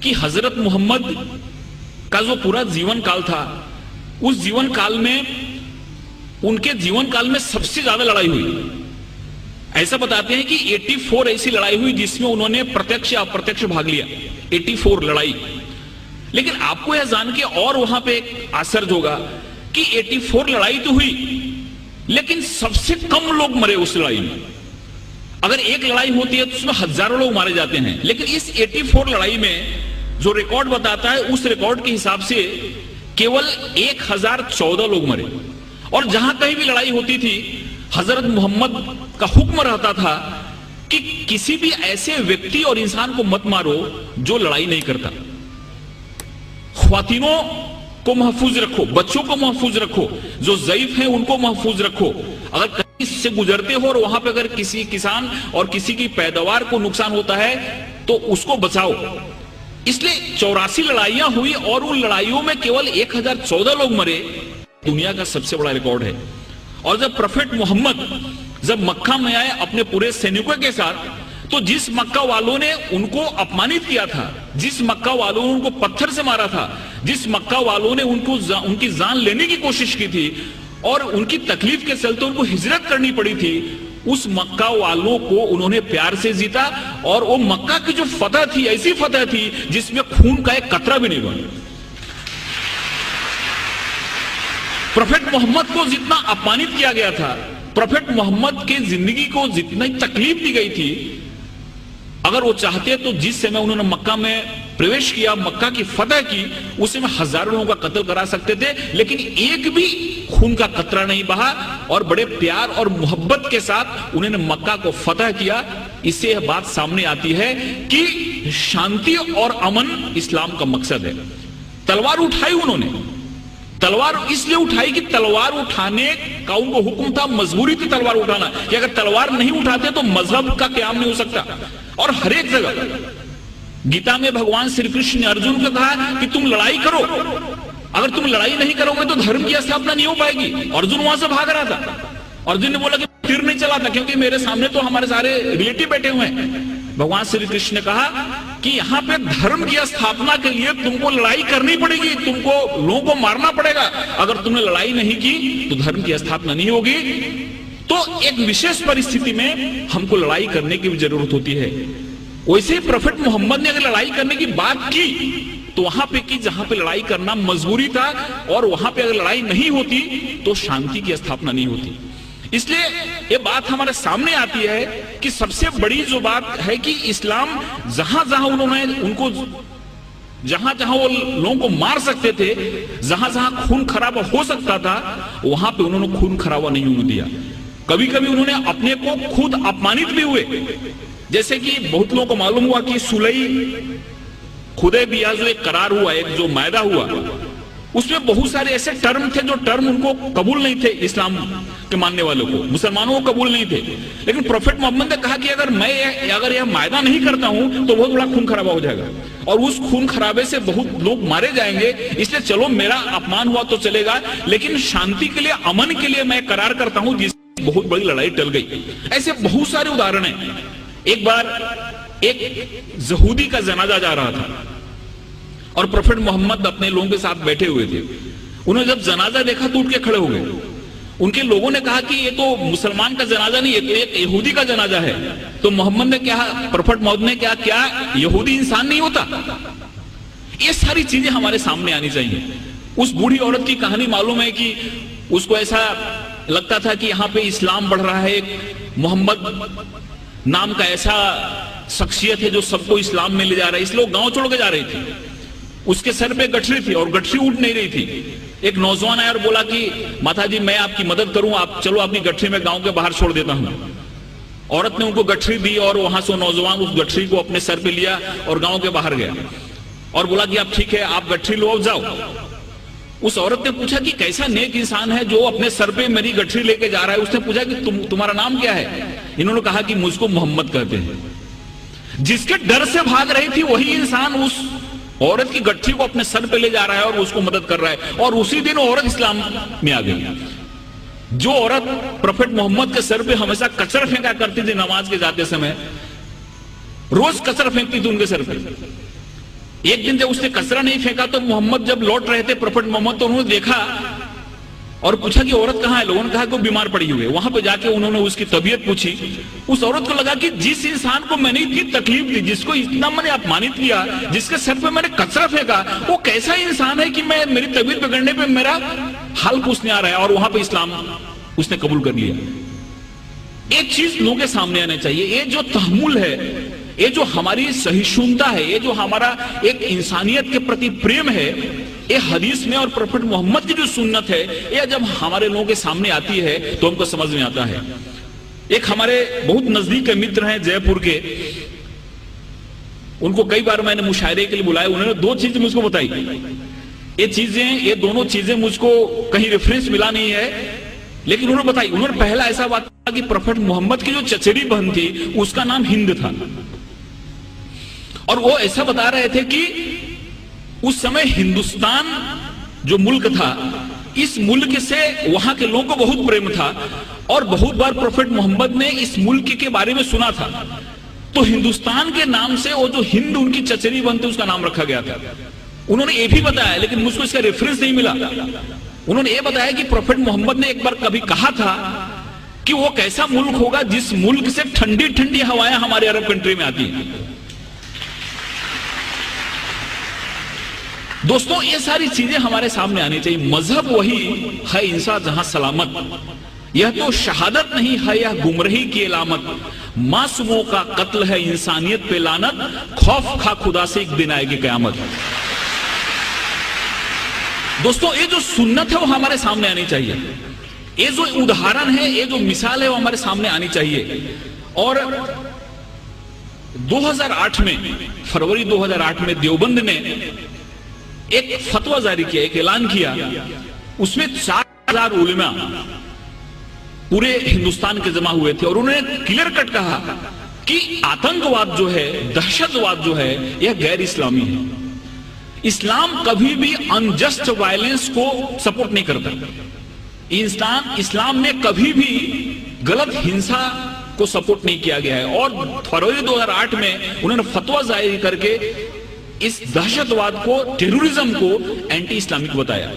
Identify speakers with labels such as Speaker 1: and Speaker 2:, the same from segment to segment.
Speaker 1: कि हजरत मोहम्मद का जो पूरा जीवन काल था, उस जीवन काल में, उनके जीवन काल में सबसे ज्यादा लड़ाई हुई। ऐसा बताते हैं कि 84 ऐसी लड़ाई हुई जिसमें उन्होंने प्रत्यक्ष या अप्रत्यक्ष भाग लिया। 84 लड़ाई। लेकिन आपको यह जान के और वहां पे एक आश्चर्य होगा कि 84 लड़ाई तो हुई, लेकिन सबसे कम लोग मरे उस लड़ाई में। अगर एक लड़ाई होती है तो उसमें हजारों लोग मारे जाते हैं, लेकिन इस 84 लड़ाई में जो रिकॉर्ड बताता है, उस रिकॉर्ड के हिसाब से केवल 1014 लोग मरे। और जहां कहीं भी लड़ाई होती थी, हजरत मोहम्मद का हुक्म रहता था कि किसी भी ऐसे व्यक्ति और इंसान को मत मारो जो लड़ाई नहीं करता। ख्वातीनों को महफूज रखो, बच्चों को महफूज रखो, जो ज़ईफ हैं उनको महफूज रखो। अगर कहीं से गुजरते हो और वहां पे अगर किसी किसान और किसी की पैदावार को नुकसान होता है तो उसको बचाओ। इसलिए 84 लड़ाइयां हुई और उन लड़ाइयों में केवल 1014 लोग मरे। दुनिया का सबसे बड़ा रिकॉर्ड है। और जब प्रोफेट मोहम्मद जब मक्का में आए अपने पूरे सैनिकों के साथ, तो जिस मक्का वालों ने उनको अपमानित किया था, जिस मक्का वालों ने उनको पत्थर से मारा था, जिस मक्का वालों ने उनकी जान लेने की कोशिश की थी और उनकी तकलीफ के चलते उनको हिजरत करनी पड़ी थी, उस मक्का वालों को उन्होंने प्यार से जीता। और वो मक्का की जो फतह थी, ऐसी फतह थी जिसमें खून का एक कतरा भी नहीं बना। प्रोफेट मोहम्मद को जितना अपमानित किया गया था, प्रोफेट मोहम्मद के जिंदगी को जितनी तकलीफ दी गई थी, अगर वो चाहते तो जिस समय उन्होंने मक्का में प्रवेश किया, मक्का की फतह की, उस समय हजारों लोगों का कत्ल करा सकते थे, लेकिन एक भी खून का कतरा नहीं बहा और बड़े प्यार और मोहब्बत के साथ उन्होंने मक्का को फतह किया। इससे यह बात सामने आती है कि शांति और अमन इस्लाम का मकसद है। तलवार उठाई उन्होंने, तलवार इसलिए उठाई कि तलवार उठाने का उनको हुक्म था, मजबूरी थी तलवार उठाना, कि अगर तलवार नहीं उठाते तो मजहब का क्याम नहीं हो सकता। और हर एक जगह गीता में भगवान श्री कृष्ण ने अर्जुन को कहा कि तुम लड़ाई करो, अगर तुम लड़ाई नहीं करोगे तो धर्म की स्थापना नहीं हो पाएगी। अर्जुन वहां से भाग रहा था। अर्जुन ने बोला कि तीर नहीं चलाता क्योंकि मेरे सामने तो हमारे सारे रिलेटिव बैठे हुए हैं। भगवान श्री कृष्ण ने कहा कि यहाँ पे धर्म की स्थापना के लिए तुमको लड़ाई करनी पड़ेगी, तुमको लोगों को मारना पड़ेगा। अगर तुमने लड़ाई नहीं की तो धर्म की स्थापना नहीं होगी। तो एक विशेष परिस्थिति में हमको लड़ाई करने की भी जरूरत होती है। वैसे ही प्रोफेट मोहम्मद ने अगर लड़ाई करने की बात की तो वहां पे की जहां पे लड़ाई करना मजबूरी था, और वहां पे अगर लड़ाई नहीं होती तो शांति की स्थापना नहीं होती। इसलिए ये बात हमारे सामने आती है कि सबसे बड़ी जो बात है कि इस्लाम जहां जहां उन्होंने उनको जहां जहां वो लोगों को मार सकते थे, जहां जहां खून खराबा हो सकता था, वहां पे उन्होंने खून खराबा नहीं होने दिया। कभी कभी उन्होंने अपने को खुद अपमानित भी हुए। जैसे कि बहुत लोगों को मालूम हुआ कि सुलई हुदैबिया जो एक करार हुआ, एक जो मायदा हुआ, उसमें बहुत सारे ऐसे टर्म थे जो टर्म उनको कबूल नहीं थे, इस्लाम के मानने वालों को, मुसलमानों को कबूल नहीं थे। लेकिन प्रोफेट मोहम्मद ने कहा कि अगर यह मायदा नहीं करता हूं तो बहुत बड़ा खून खराबा हो जाएगा और उस खून खराबे से बहुत लोग मारे जाएंगे। इसलिए चलो मेरा अपमान हुआ तो चलेगा, लेकिन शांति के लिए, अमन के लिए मैं करार करता हूं, जिससे बहुत बड़ी लड़ाई टल गई। ऐसे बहुत सारे उदाहरण हैं। एक बार एक यहूदी का जनाजा जा रहा था और प्रोफेट मोहम्मद अपने लोगों के साथ बैठे हुए थे। उन्होंने जब जनाजा देखा तो उठ के खड़े हो गए। उनके लोगों ने कहा कि ये तो मुसलमान का जनाजा नहीं, ये तो एक यहूदी का जनाजा है। तो मोहम्मद ने क्या, प्रोफेट मोहम्मद ने क्या यहूदी इंसान नहीं होता? ये सारी चीजें हमारे सामने आनी चाहिए। उस बूढ़ी औरत की कहानी मालूम है कि उसको ऐसा लगता था कि यहाँ पे इस्लाम बढ़ रहा है, एक मोहम्मद नाम का ऐसा शख्सियत है जो सबको इस्लाम में ले जा रहा है, इसलिए वो गांव छोड़ के जा रही थी। उसके सर पे गठरी थी और गठरी उठ नहीं रही थी। एक नौजवान आया और बोला कि माता जी मैं आपकी मदद करूं, आप चलो अपनी गठरी में गांव के बाहर छोड़ देता हूं। औरत ने उनको गठरी दी और वहां से नौजवान उस गठरी को अपने सर पे लिया और गांव के बाहर गया और बोला कि आप ठीक है, आप गठरी लो, जाओ। उस औरत ने पूछा कि कैसा नेक इंसान है जो अपने सर पे मेरी गठरी लेके जा रहा है। उसने पूछा कि तुम्हारा नाम क्या है? इन्होंने कहा कि मुझको मोहम्मद कहते हैं। जिसके डर से भाग रही थी वही इंसान उस औरत की गठरी को अपने सर पे ले जा रहा है और उसको मदद कर रहा है, और उसी दिन औरत इस्लाम में आ गई। जो औरत प्रोफेट मोहम्मद के सर पे हमेशा कचरा फेंका करती थी नमाज के जाते समय, रोज कचरा फेंकती थी उनके सर पे। एक दिन जब उसने कचरा नहीं फेंका तो मोहम्मद जब लौट रहे थे, प्रॉफेट मोहम्मद, तो उन्होंने देखा और पूछा कि औरत कहाँ है। लोगों ने कहा कि वो बीमार पड़ी हुई है। वहां पे जाके उन्होंने उसकी तबीयत पूछी। उस औरत को लगा कि जिस इंसान को मैंने इतनी तकलीफ दी, जिसको इतना मैंने अपमानित किया, जिसके सर पे मैंने कचरा फेंका, वो कैसा इंसान है कि मैं मेरी तबीयत बिगड़ने पे मेरा हाल पूछने आ रहा है। और वहां पे इस्लाम उसने कबूल कर लिया। एक चीज लोगों के सामने आना चाहिए, ये जो तहम्मुल है, ये जो हमारी सहिष्णुता है, ये जो हमारा एक इंसानियत के प्रति प्रेम है, ये हदीस में और प्रॉफेट मोहम्मद की जो सुन्नत है, ये जब हमारे लोगों के सामने आती है तो हमको समझ में आता है। एक हमारे बहुत नजदीक के मित्र हैं जयपुर के, उनको कई बार मैंने मुशायरे के लिए बुलाया। उन्होंने दो चीजें मुझको बताई। ये दोनों चीजें मुझको कहीं रेफरेंस मिला नहीं है, लेकिन उन्होंने बताई। उन्होंने पहला ऐसा बात कहा कि प्रॉफेट मोहम्मद की जो चचेरी बहन थी उसका नाम हिंद था, और वो ऐसा बता रहे थे कि उस समय हिंदुस्तान जो मुल्क था, इस मुल्क से वहां के लोगों को बहुत प्रेम था, और बहुत बार प्रॉफेट मोहम्मद ने इस मुल्क के बारे में सुना था। तो हिंदुस्तान के नाम से वो जो हिंद उनकी चचेरी बहन थी उसका नाम रखा गया था। उन्होंने ये भी बताया, लेकिन मुझको इसका रेफरेंस नहीं मिला। उन्होंने ये बताया कि प्रॉफेट मोहम्मद ने एक बार कभी कहा था कि वो कैसा मुल्क होगा जिस मुल्क से ठंडी ठंडी हवाएं हमारे अरब कंट्री में आती हैं। दोस्तों, ये सारी चीजें हमारे सामने आनी चाहिए। मजहब वही है इंसान जहां सलामत, यह तो शहादत नहीं है, यह गुमराही की अलामत। मासूमों का कत्ल है इंसानियत पे लानत, खौफ खा खुदा से एक दिन आएगी कयामत। दोस्तों, ये जो सुन्नत है वो हमारे सामने आनी चाहिए। ये जो उदाहरण है, ये जो मिसाल है वो हमारे सामने आनी चाहिए। और 2008 में, फरवरी 2008 में देवबंद ने एक फतवा जारी किया, एक ऐलान किया। उसमें 4000 उलेमा पूरे हिंदुस्तान के जमा हुए थे, और उन्होंने क्लियर कट कहा कि आतंकवाद जो है, दहशतवाद जो है, यह गैर इस्लामी है। इस्लाम कभी भी अनजस्ट वायलेंस को सपोर्ट नहीं करता। इस्लाम में कभी भी गलत हिंसा को सपोर्ट नहीं किया गया है। और फरवरी 2008 में उन्होंने फतवा जारी करके इस दहशतवाद को, टेररिज्म को एंटी इस्लामिक बताया।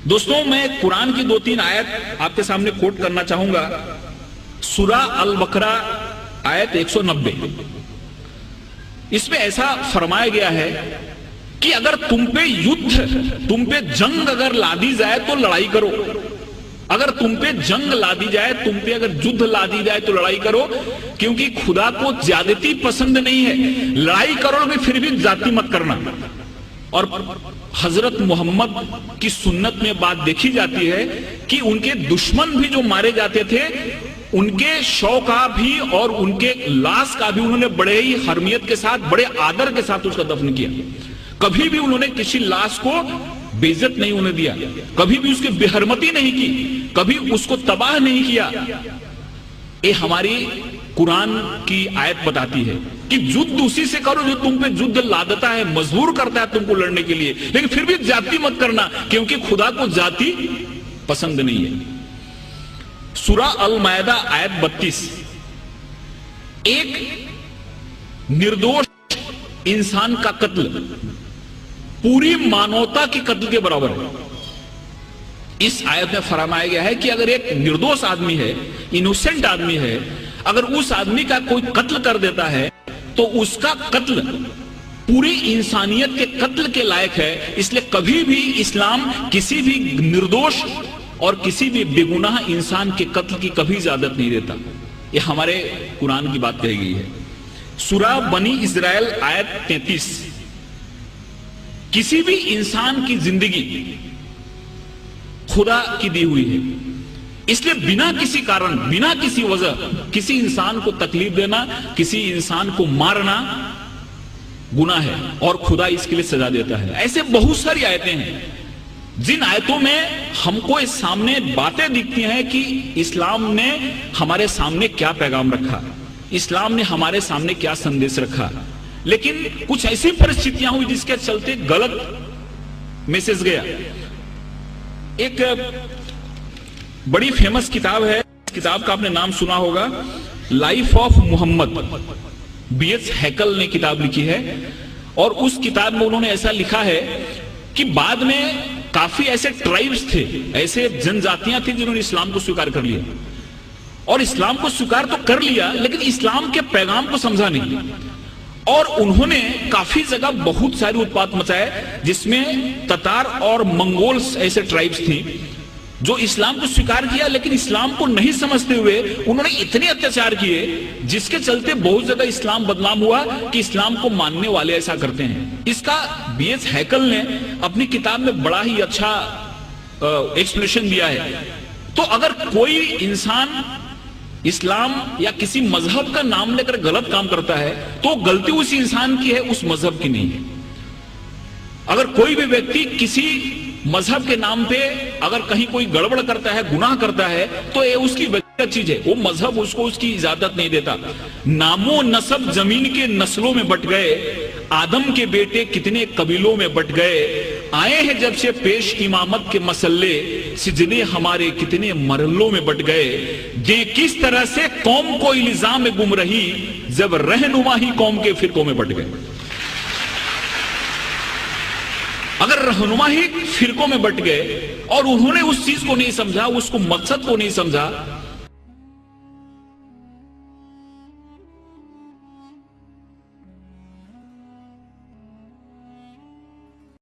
Speaker 1: दोस्तों, मैं कुरान की 2-3 आयत आपके सामने कोट करना चाहूंगा। सूरा अल बकरा आयत 190, इसमें ऐसा फरमाया गया है कि अगर तुम पे युद्ध, तुम पे जंग अगर लादी जाए तो लड़ाई करो। अगर तुम पे जंग ला दी जाए, तुम पे अगर युद्ध ला दी जाए तो लड़ाई करो, क्योंकि खुदा को ज्यादती पसंद नहीं है। लड़ाई करोगे फिर भी जाति मत करना। और हजरत मोहम्मद की सुन्नत में बात देखी जाती है कि उनके दुश्मन भी जो मारे जाते थे, उनके शव का भी और उनके लाश का भी उन्होंने बड़े ही हरमियत के साथ, बड़े आदर के साथ उसका दफन किया। कभी भी उन्होंने किसी लाश को बेइज्जत नहीं होने दिया, कभी भी उसकी बेहरमती नहीं की, कभी उसको तबाह नहीं किया। ये हमारी कुरान की आयत बताती है कि युद्ध उसी से करो जो तुम पे युद्ध लादता है, मजबूर करता है तुमको लड़ने के लिए, लेकिन फिर भी जाति मत करना, क्योंकि खुदा को जाति पसंद नहीं है। सूरा अल मायदा आयत 32, एक निर्दोष इंसान का कत्ल पूरी मानवता के कत्ल के बराबर है। इस आयत में फरमाया गया है कि अगर एक निर्दोष आदमी है, इनोसेंट आदमी है, अगर उस आदमी का कोई कत्ल कर देता है तो उसका कत्ल पूरी इंसानियत के कत्ल के लायक है। इसलिए कभी भी इस्लाम किसी भी निर्दोष और किसी भी बेगुनाह इंसान के कत्ल की कभी इजाजत नहीं देता। यह हमारे कुरान की बात कही गई है। सूरा बनी इस्राएल आयत 33, किसी भी इंसान की जिंदगी खुदा की दी हुई है, इसलिए बिना किसी कारण, बिना किसी वजह किसी इंसान को तकलीफ देना, किसी इंसान को मारना गुनाह है और खुदा इसके लिए सजा देता है। ऐसे बहुत सारी आयतें हैं जिन आयतों में हमको इस सामने बातें दिखती हैं कि इस्लाम ने हमारे सामने क्या पैगाम रखा, इस्लाम ने हमारे सामने क्या संदेश रखा। लेकिन कुछ ऐसी परिस्थितियां हुई जिसके चलते गलत मैसेज गया। एक बड़ी फेमस किताब है, इस किताब का आपने नाम सुना होगा, लाइफ ऑफ मोहम्मद। BH हैकल ने किताब लिखी है और उस किताब में उन्होंने ऐसा लिखा है कि बाद में काफी ऐसे ट्राइब्स थे, ऐसे जनजातियां थी जिन्होंने इस्लाम को स्वीकार कर लिया, और इस्लाम को स्वीकार तो कर लिया लेकिन इस्लाम के पैगाम को समझा नहीं, और उन्होंने काफी जगह बहुत सारी उत्पात मचाए, जिसमें ततार और मंगोल्स ऐसे ट्राइब्स थी जो इस्लाम को स्वीकार किया लेकिन इस्लाम को नहीं समझते हुए उन्होंने इतने अत्याचार किए जिसके चलते बहुत ज्यादा इस्लाम बदनाम हुआ कि इस्लाम को मानने वाले ऐसा करते हैं। इसका बीएच हैकल ने अपनी किताब में बड़ा ही अच्छा एक्सप्लेनेशन दिया है। तो अगर कोई इंसान इस्लाम या किसी मजहब का नाम लेकर गलत काम करता है तो गलती उस इंसान की है, उस मजहब की नहीं है। अगर कोई भी व्यक्ति किसी मजहब के नाम पे अगर कहीं कोई गड़बड़ करता है, गुनाह करता है, तो ये उसकी व्यक्तिगत चीज है, वो मजहब उसको उसकी इजाजत नहीं देता। नामो नसब जमीन के नस्लों में बट गए, आदम के बेटे कितने कबीलों में बट गए, आए हैं जब से पेश इमामत के मसल्ले, सिजने हमारे कितने मरलों में बट गए। जे किस तरह से कौम को इल्जाम में गुम रही, जब रहनुमा ही कौम के फिरकों में बट गए। अगर रहनुमा ही फिरकों में बट गए और उन्होंने उस चीज को नहीं समझा, उसको मकसद को नहीं समझा,